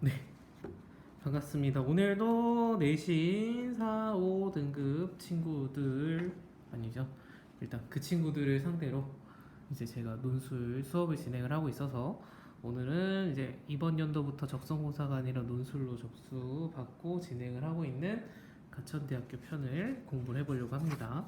네, 반갑습니다. 오늘도 내신 4, 5등급 친구들 아니죠. 일단 그 친구들을 상대로 이제 제가 논술 수업을 진행을 하고 있어서 오늘은 이제 이번 연도부터 적성고사가 아니라 논술로 접수받고 진행을 하고 있는 가천대학교 편을 공부를 해보려고 합니다.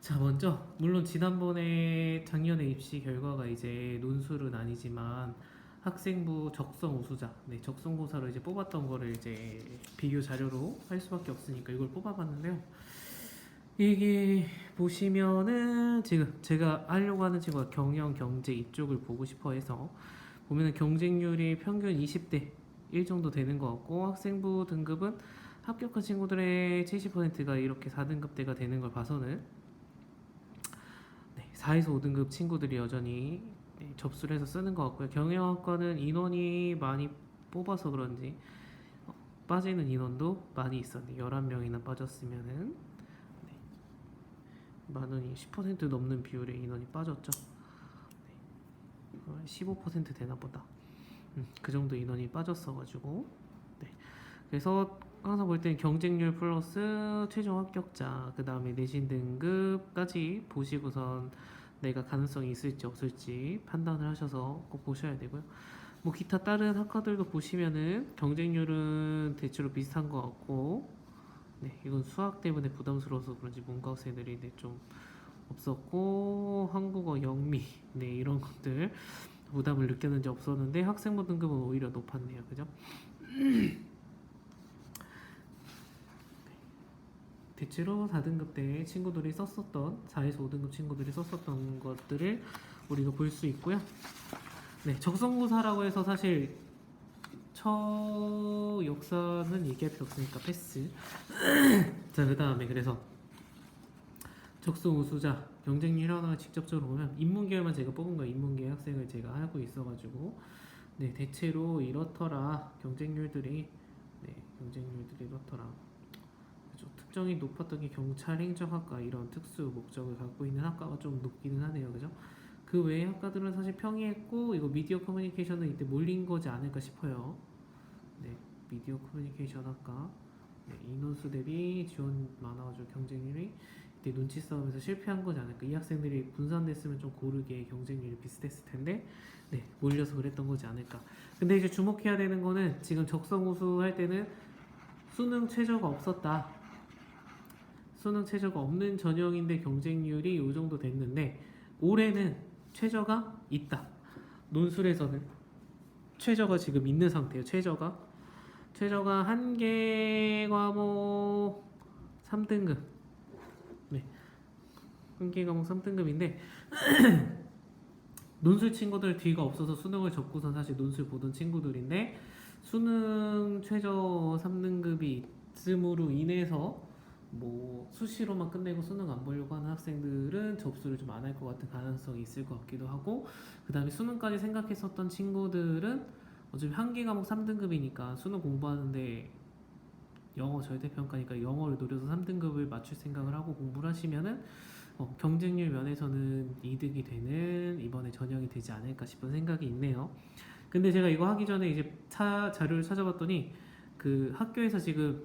자, 먼저 물론 지난번에 작년에 입시 결과가 이제 논술은 아니지만 학생부 적성 우수자, 네, 적성고사로 이제 뽑았던 거를 이제 비교 자료로 할 수밖에 없으니까 이걸 뽑아봤는데요. 이게 보시면은 지금 제가 하려고 하는 친구가 경영, 경제 이쪽을 보고 싶어 해서 보면은 경쟁률이 평균 20대 1 정도 되는 것 같고 학생부 등급은 합격한 친구들의 70%가 이렇게 4등급대가 되는 걸 봐서는 4에서 5등급 친구들이 여전히 접수를 해서 쓰는 것 같고요. 경영학과는 인원이 많이 뽑아서 그런지 빠지는 인원도 많이 있었는데 11명이나 빠졌으면은 만원이 10% 넘는 비율의 인원이 빠졌죠. 15% 되나 보다. 그 정도 인원이 빠졌어가지고 그래서 항상 볼 때는 경쟁률 플러스 최종 합격자 그 다음에 내신 등급까지 보시고선 내가 가능성이 있을지 없을지 판단을 하셔서 꼭 보셔야 되고요. 뭐 기타 다른 학과들도 보시면은 경쟁률은 대체로 비슷한 것 같고 이건 수학 때문에 부담스러워서 그런지 문과 학생들이 좀 없었고 한국어 영미 이런 것들 부담을 느꼈는지 없었는데 학생부 등급은 오히려 높았네요. 그죠? 대체로 4등급 때 친구들이 썼었던 4에서 5등급 친구들이 썼었던 것들을 우리가 볼 수 있고요. 네, 적성고사라고 해서 사실 역사는 얘기할 필요 없으니까 패스. 자, 그 다음에 그래서 적성 우수자 경쟁률 하나 직접적으로 보면 인문계열만 제가 뽑은 거예요. 인문계 학생을 제가 하고 있어가지고 대체로 이렇더라 경쟁률들이 이렇더라. 그죠. 특정이 높았던 게 경찰 행정학과 이런 특수 목적을 갖고 있는 학과가 좀 높기는 하네요. 그죠? 그 외의 학과들은 사실 평이했고 이거 미디어 커뮤니케이션은 이때 몰린 거지 않을까 싶어요. 미디어 커뮤니케이션 학과 인원수 대비 지원 많아가지고 경쟁률이 이때 눈치 싸움에서 실패한 거지 않을까. 이 학생들이 분산됐으면 좀 고르게 경쟁률이 비슷했을 텐데 몰려서 그랬던 거지 않을까. 근데 이제 주목해야 되는 거는 지금 적성 우수 할 때는 수능 최저가 없었다. 수능 최저가 없는 전형인데 경쟁률이 이 정도 됐는데 올해는 최저가 있다. 논술에서는 최저가 지금 있는 상태예요. 최저가 한 개 과목 3등급. 한 개 과목 3등급인데 논술 친구들 뒤가 없어서 수능을 접고선 사실 논술 보던 친구들인데 수능 최저 3등급이 있음으로 인해서 뭐 수시로만 끝내고 수능 안 보려고 하는 학생들은 접수를 좀 안 할 것 같은 가능성이 있을 것 같기도 하고 그 다음에 수능까지 생각했었던 친구들은 어차피 한 개 과목 3등급이니까 수능 공부하는데 영어 절대평가니까 영어를 노려서 3등급을 맞출 생각을 하고 공부를 하시면은 경쟁률 면에서는 이득이 되는 이번에 전형이 되지 않을까 싶은 생각이 있네요. 근데 제가 이거 하기 전에 이제 자료를 찾아봤더니 그 학교에서 지금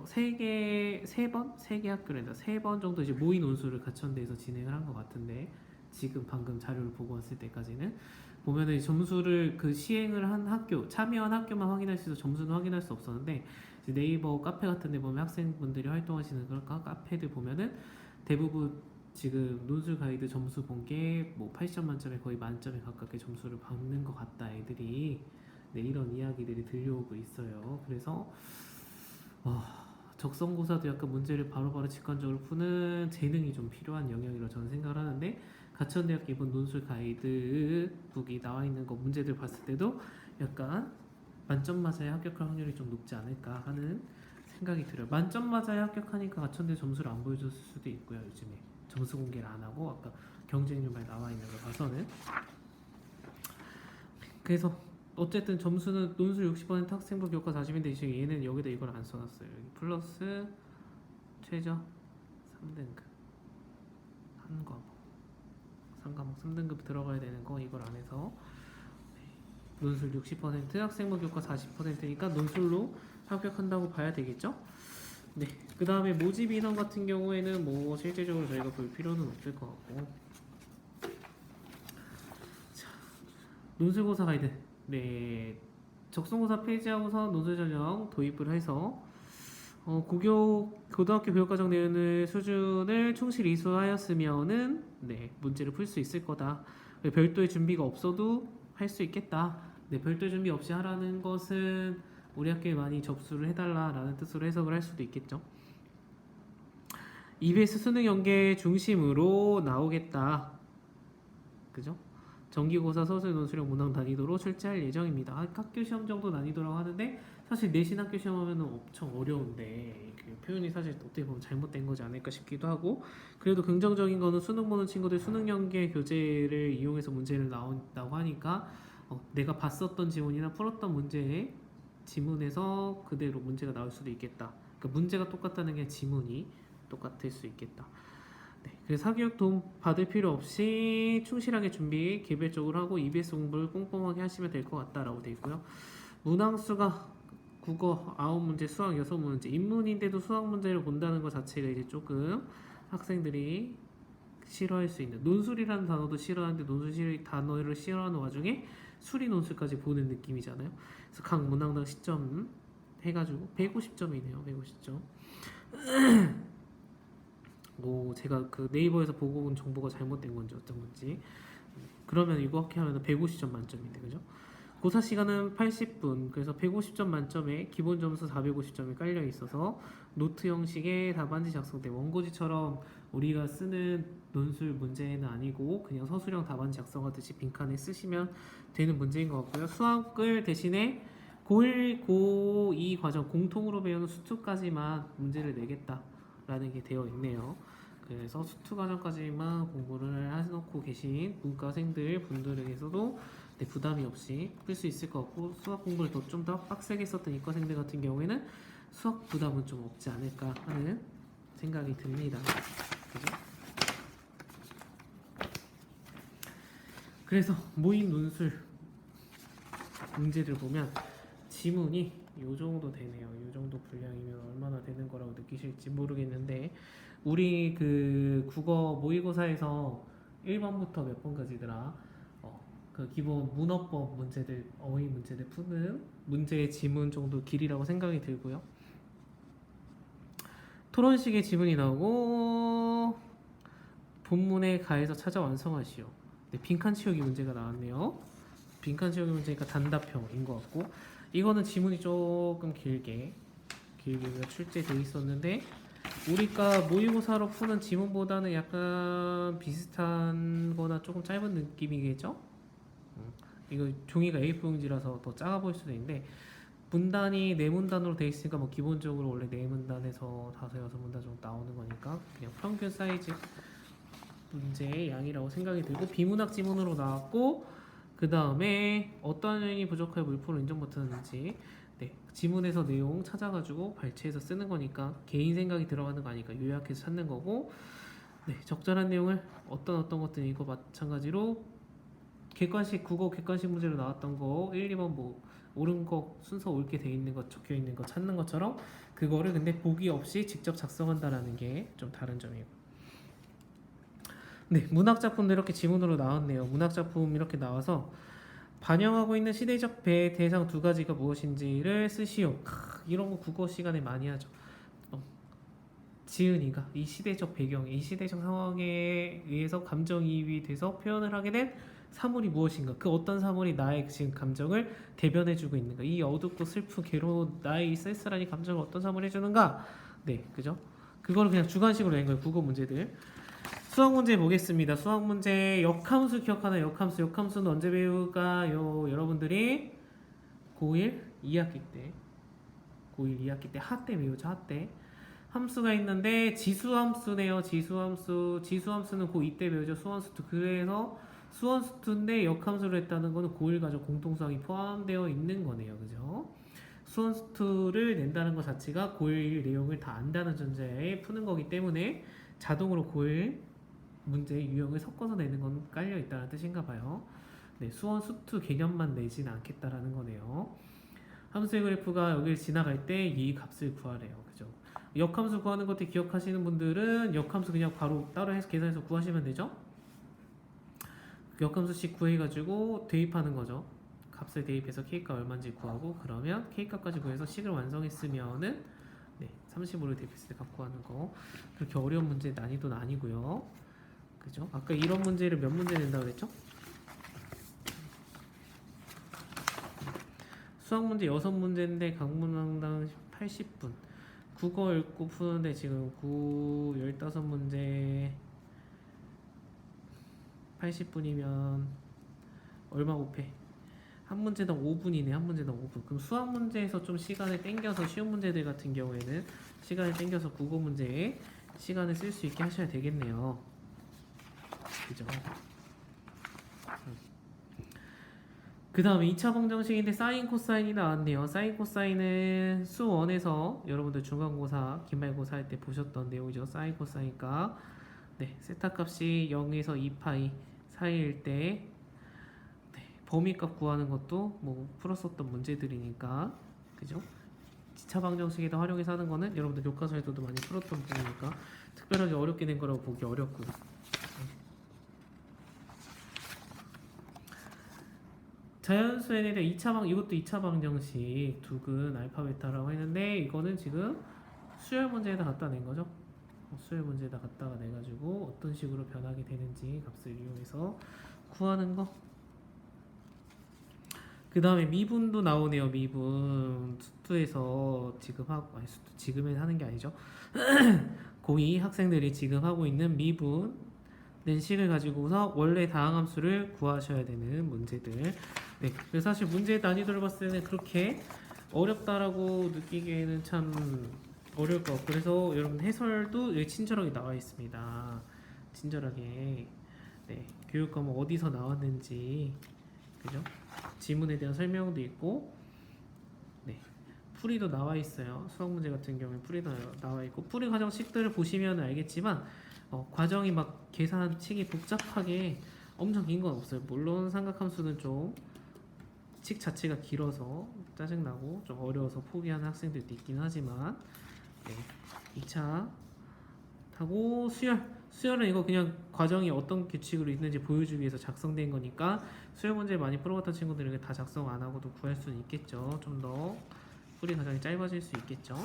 세 개 학교랜다. 세 번 정도 이제 모의 논술을 가천대에서 진행을 한 것 같은데 지금 방금 자료를 보고 왔을 때까지는 보면은 점수를 그 시행을 한 학교, 참여한 학교만 확인할 수 있어 점수는 확인할 수 없었는데 네이버 카페 같은데 보면 학생분들이 활동하시는 그런 카페들 보면은 대부분 지금 논술 가이드 점수 본 게 뭐 80점 만점에 거의 만점에 가깝게 점수를 받는 것 같다 애들이 이런 이야기들이 들려오고 있어요. 그래서 적성고사도 약간 문제를 바로바로 직관적으로 푸는 재능이 좀 필요한 영역이라고 저는 생각을 하는데 가천대학교 이번 논술 가이드북이 나와 있는 거 문제들 봤을 때도 약간 만점 맞아야 합격할 확률이 좀 높지 않을까 하는 생각이 들어요. 만점 맞아야 합격하니까 가천대 점수를 안 보여줬을 수도 있고요. 요즘에 점수 공개를 안 하고 아까 경쟁률만 나와 있는 걸 봐서는 그래서 어쨌든 점수는 논술 60% 학생부 교과 40인데 지금 얘는 여기다 이걸 안 써놨어요. 여기 플러스 최저 3등급 한 과목 3과목 3등급 들어가야 되는 거 이걸 안 해서 논술 60%, 학생부 교과 40%니까 논술로 합격한다고 봐야 되겠죠? 네. 그 다음에 모집 인원 같은 경우에는 뭐 실제적으로 저희가 볼 필요는 없을 것 같고. 자, 논술고사 가이드. 네. 적성고사 폐지하고서 논술 전형 도입을 해서 고등학교 교육과정 내용을 수준을 충실히 이수하였으면은 네, 문제를 풀 수 있을 거다. 별도의 준비가 없어도 할 수 있겠다. 네, 별도의 준비 없이 하라는 것은 우리 학교에 많이 접수를 해달라라는 뜻으로 해석을 할 수도 있겠죠. EBS 수능 연계 중심으로 나오겠다. 그죠? 정기고사 서술 논술형 문항 난이도로 출제할 예정입니다. 학교 시험 정도 난이도라고 하는데 사실 내신 학교 시험 하면은 엄청 어려운데 그 표현이 사실 어떻게 보면 잘못된 거지 않을까 싶기도 하고, 그래도 긍정적인 거는 수능 보는 친구들 수능 연계 교재를 이용해서 문제를 나온다고 하니까 내가 봤었던 지문이나 풀었던 문제의 지문에서 그대로 문제가 나올 수도 있겠다. 그러니까 문제가 똑같다는 게 지문이 똑같을 수 있겠다. 네, 그래서 사교육 도움 받을 필요 없이 충실하게 준비 개별적으로 하고 EBS 공부를 꼼꼼하게 하시면 될 것 같다라고 되어 있고요. 문항수가 국어 9문제, 수학 6문제, 인문인데도 수학 문제를 본다는 것 자체가 이제 조금 학생들이 싫어할 수 있는, 논술이라는 단어도 싫어하는데 논술 단어를 싫어하는 와중에 수리 논술까지 보는 느낌이잖아요. 그래서 각 문항당 시점 해가지고 150점이네요. 150점. 뭐 제가 그 네이버에서 보고 온 정보가 잘못된 건지 어떤 건지, 그러면 이렇게 하면 150점 만점인데, 그죠? 고사 시간은 80분, 그래서 150점 만점에 기본 점수 450점이 깔려 있어서 노트 형식의 답안지 작성돼 원고지처럼 우리가 쓰는 논술 문제는 아니고 그냥 서술형 답안지 작성하듯이 빈칸에 쓰시면 되는 문제인 것 같고요. 수학을 대신에 고1, 고2 과정 공통으로 배우는 수투까지만 문제를 내겠다라는 게 되어 있네요. 그래서 수투 과정까지만 공부를 해놓고 계신 문과생들 분들에게서도 네, 부담이 없이 풀 수 있을 것 같고, 수학 공부를 좀 더 빡세게 썼던 이과생들 같은 경우에는 수학 부담은 좀 없지 않을까 하는 생각이 듭니다. 그죠? 그래서 모의 논술 문제를 보면 지문이 요 정도 되네요. 요 정도 분량이면 얼마나 되는 거라고 느끼실지 모르겠는데, 우리 그 국어 모의고사에서 1번부터 몇 번까지더라? 그 기본 문어법 문제들, 어휘 문제들 푸는 문제의 지문 정도 길이라고 생각이 들고요. 토론식의 지문이 나오고 본문에 가해서 찾아 완성하시오. 네, 빈칸 채우기 문제가 나왔네요. 빈칸 채우기 문제니까 단답형인 것 같고, 이거는 지문이 조금 길게 출제되어 있었는데 우리가 모의고사로 푸는 지문보다는 약간 비슷한 거나 조금 짧은 느낌이겠죠? 이거 종이가 A4용지라서 더 작아 보일 수도 있는데, 문단이 4문단으로 되어 있으니까 뭐 기본적으로 원래 4문단에서 5-6문단 정도 나오는 거니까 그냥 평균 사이즈 문제의 양이라고 생각이 들고, 비문학 지문으로 나왔고, 그 다음에 어떠한 요인이 부족하여 물품을 인정 못하는지, 네, 지문에서 내용 찾아가지고 발췌해서 쓰는 거니까 개인 생각이 들어가는 거 아니까 요약해서 찾는 거고, 네, 적절한 내용을 어떤 것들이 이거 마찬가지로 객관식 국어 객관식 문제로 나왔던 거 1, 2번 뭐 옳은 거 순서 옳게 돼 있는 거 적혀 있는 거 찾는 것처럼 그거를 근데 보기 없이 직접 작성한다라는 게 좀 다른 점이고. 네, 문학 작품도 이렇게 지문으로 나왔네요. 문학 작품 이렇게 나와서 반영하고 있는 시대적 배 대상 2가지가 무엇인지를 쓰시오. 이런 거 국어 시간에 많이 하죠. 지은이가 이 시대적 배경, 이 시대적 상황에 의해서 감정이입이 돼서 표현을 하게 된 사물이 무엇인가, 그 어떤 사물이 나의 지금 감정을 대변해주고 있는가, 이 어둡고 슬프고 괴로운 나의 이 쓸쓸한 이 감정을 어떤 사물이 해주는가. 네, 그죠? 그거를 그냥 주관식으로 낸 거예요. 국어 문제들. 수학 문제 보겠습니다. 수학 문제 역함수 기억하나요? 역함수는 언제 배울까요? 여러분들이 고1 2학기 때 하때 배우죠. 하때 함수가 있는데 지수함수네요. 지수함수는 고2 때 배우죠. 수원수투. 그래서 수원수투인데 역함수를 했다는 거는 고1 과정 공통수학이 포함되어 있는 거네요. 그죠? 수원수투를 낸다는 것 자체가 고1 내용을 다 안다는 전제에 푸는 거기 때문에 자동으로 고1 문제의 유형을 섞어서 내는 건 깔려 있다는 뜻인가 봐요. 네, 수원 수투 개념만 내지는 않겠다라는 거네요. 함수의 그래프가 여기를 지나갈 때 이 값을 구하래요. 그죠? 역함수 구하는 것도 기억하시는 분들은 역함수 그냥 바로 따로 해서 계산해서 구하시면 되죠? 역함수씩 구해가지고 대입하는 거죠. 값을 대입해서 k값 얼마인지 구하고 그러면 k값까지 구해서 식을 완성했으면은 네, 35를 대입했을 때 값 구하는 거. 그렇게 어려운 문제 난이도는 아니고요. 그죠? 아까 이런 문제를 몇 문제 낸다고 그랬죠? 수학 문제 6문제인데 각 문항당 80분. 국어 읽고 푸는데 지금 15문제 80분이면 얼마 곱해? 한 문제당 5분이네. 한 문제당 5분. 그럼 수학 문제에서 좀 시간을 땡겨서 쉬운 문제들 같은 경우에는 시간을 땡겨서 국어 문제에 시간을 쓸 수 있게 하셔야 되겠네요. 그죠? 그 다음에 2차 방정식인데 사인 코사인이 나왔네요. 사인 코사인은 수1에서 여러분들 중간고사, 기말고사 할 때 보셨던 내용이죠. 사인 코사인과 네, 세타 값이 0에서 2파이 사이일 때 네, 범위값 구하는 것도 뭐 풀었었던 문제들이니까 그죠? 2차 방정식에다 활용해서 하는 거는 여러분들 교과서에서도 많이 풀었던 부분이니까 특별하게 어렵게 된 거라고 보기 어렵고요. 자연수에 대해 2차 이것도 2차 방정식 두근 알파 베타라고 했는데 이거는 지금 수열 문제에다 갖다 낸 거죠. 수열 문제에다 갖다가 내가지고 어떤 식으로 변하게 되는지 값을 이용해서 구하는 거. 그 다음에 미분도 나오네요. 미분 수투에서 지금 하고 아니 수투 지금은 하는 게 아니죠. 고2 학생들이 지금 하고 있는 미분 낸 식을 가지고서 원래 다항함수를 구하셔야 되는 문제들. 네, 그래서 사실 문제의 난이도를 봤을 때는 그렇게 어렵다라고 느끼기에는 참 어려울 것 같고 그래서 여러분 해설도 여기 친절하게 나와 있습니다. 친절하게 네, 교육 과목 어디서 나왔는지 그죠? 지문에 대한 설명도 있고 네, 풀이도 나와 있어요. 수학 문제 같은 경우에 풀이도 나와 있고 풀이 과정식들을 보시면 알겠지만 과정이 막 계산치기 복잡하게 엄청 긴 건 없어요. 물론 삼각함수는 좀 식 자체가 길어서 짜증나고 좀 어려워서 포기하는 학생들도 있긴 하지만 네, 2차 하고 수열은 이거 그냥 과정이 어떤 규칙으로 있는지 보여주기 위해서 작성된 거니까 수열 문제 많이 풀어봤던 친구들에게 다 작성 안 하고도 구할 수는 있겠죠. 좀 더 풀이 과정이 짧아질 수 있겠죠.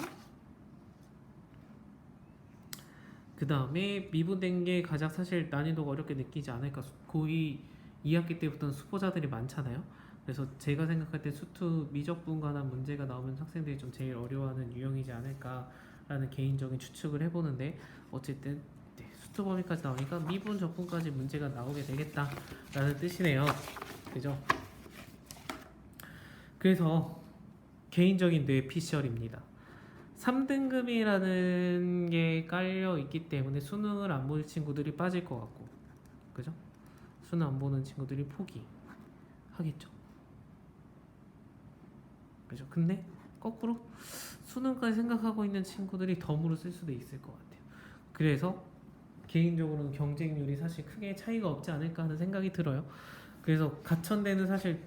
그 다음에 미분된 게 가장 사실 난이도가 어렵게 느끼지 않을까. 고2 2학기 때부터는 수포자들이 많잖아요. 그래서 제가 생각할 때 수투 미적분 관한 문제가 나오면 학생들이 좀 제일 어려워하는 유형이지 않을까라는 개인적인 추측을 해보는데 어쨌든 네, 수투 범위까지 나오니까 미분 적분까지 문제가 나오게 되겠다라는 뜻이네요. 그죠? 그래서 개인적인 뇌피셜입니다. 3등급이라는 게 깔려 있기 때문에 수능을 안 볼 친구들이 빠질 것 같고, 그죠? 수능 안 보는 친구들이 포기하겠죠. 그죠? 근데 거꾸로 수능까지 생각하고 있는 친구들이 덤으로 쓸 수도 있을 것 같아요. 그래서 개인적으로는 경쟁률이 사실 크게 차이가 없지 않을까 하는 생각이 들어요. 그래서 가천대는 사실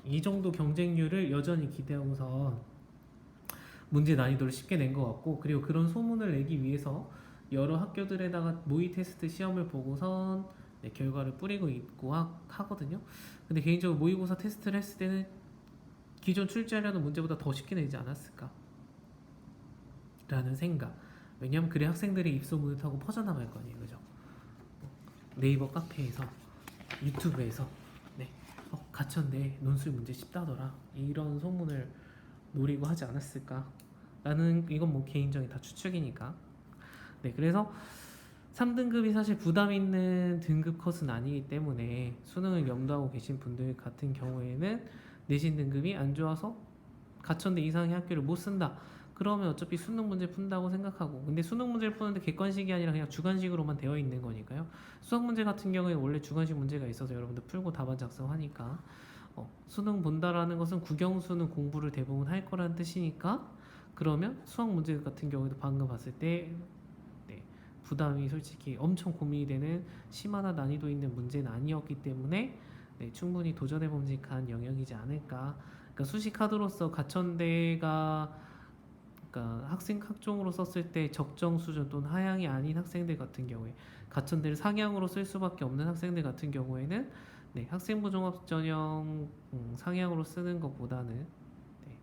이 정도 경쟁률을 여전히 기대하고서 문제 난이도를 쉽게 낸 것 같고, 그리고 그런 소문을 내기 위해서 여러 학교들에다가 모의 테스트 시험을 보고선 네, 결과를 뿌리고 있고 하거든요. 근데 개인적으로 모의고사 테스트를 했을 때는 기존 출제하려는 문제보다 더 쉽게 내지 않았을까 라는 생각. 왜냐면 그래 학생들이 입소문을 타고 퍼져나갈 거 아니에요, 그죠? 네이버 카페에서, 유튜브에서 네, 가천대 논술 문제 쉽다더라 이런 소문을 노리고 하지 않았을까 라는, 이건 뭐 개인적인 다 추측이니까. 네, 그래서 3등급이 사실 부담 있는 등급 컷은 아니기 때문에 수능을 염두하고 계신 분들 같은 경우에는 내신 등급이 안 좋아서 가천대 이상의 학교를 못 쓴다 그러면 어차피 수능 문제 푼다고 생각하고, 근데 수능 문제를 푸는데 객관식이 아니라 그냥 주관식으로만 되어 있는 거니까요. 수학 문제 같은 경우에는 원래 주관식 문제가 있어서 여러분들 풀고 답안 작성하니까 수능 본다라는 것은 국영수는 공부를 대부분 할 거라는 뜻이니까, 그러면 수학 문제 같은 경우에도 방금 봤을 때 네, 부담이 솔직히 엄청 고민이 되는 심하나 난이도 있는 문제는 아니었기 때문에 네, 충분히 도전해 봄직한 영역이지 않을까. 그러니까 수시 카드로서 가천대가 그러니까 학생 학종으로 썼을 때 적정 수준 또는 하향이 아닌 학생들 같은 경우에 가천대를 상향으로 쓸 수밖에 없는 학생들 같은 경우에는 네, 학생부 종합 전형 상향으로 쓰는 것보다는 네,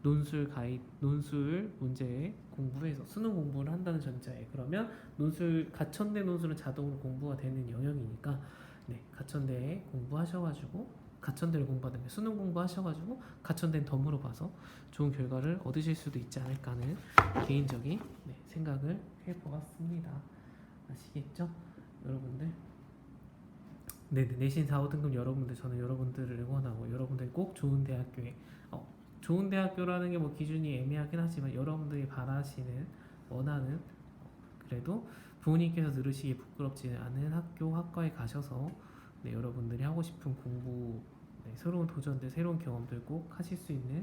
논술 문제 공부해서 수능 공부를 한다는 전제에 그러면 논술 가천대 논술은 자동으로 공부가 되는 영역이니까 네, 가천대에 공부하셔가지고 가천대를 공부하든 수능 공부하셔가지고 가천대는 더 물어봐서 좋은 결과를 얻으실 수도 있지 않을까 하는 개인적인 네, 생각을 해보았습니다. 아시겠죠? 여러분들 네, 내신 4, 5등급 여러분들 저는 여러분들을 응원하고 여러분들 꼭 좋은 대학교에 좋은 대학교라는 게 뭐 기준이 애매하긴 하지만 여러분들이 바라시는 원하는 그래도 부모님께서 들으시기 부끄럽지 않은 학교 학과에 가셔서 네, 여러분들이 하고 싶은 공부 네, 새로운 도전들 새로운 경험들 꼭 하실 수 있는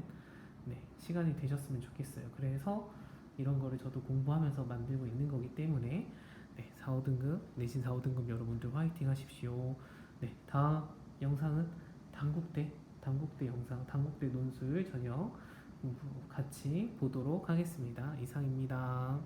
네, 시간이 되셨으면 좋겠어요. 그래서 이런 거를 저도 공부하면서 만들고 있는 거기 때문에 네, 4, 5등급 내신 4, 5등급 여러분들 화이팅 하십시오. 네, 다음 영상은 단국대 영상, 단국대 논술 전형 같이 보도록 하겠습니다. 이상입니다.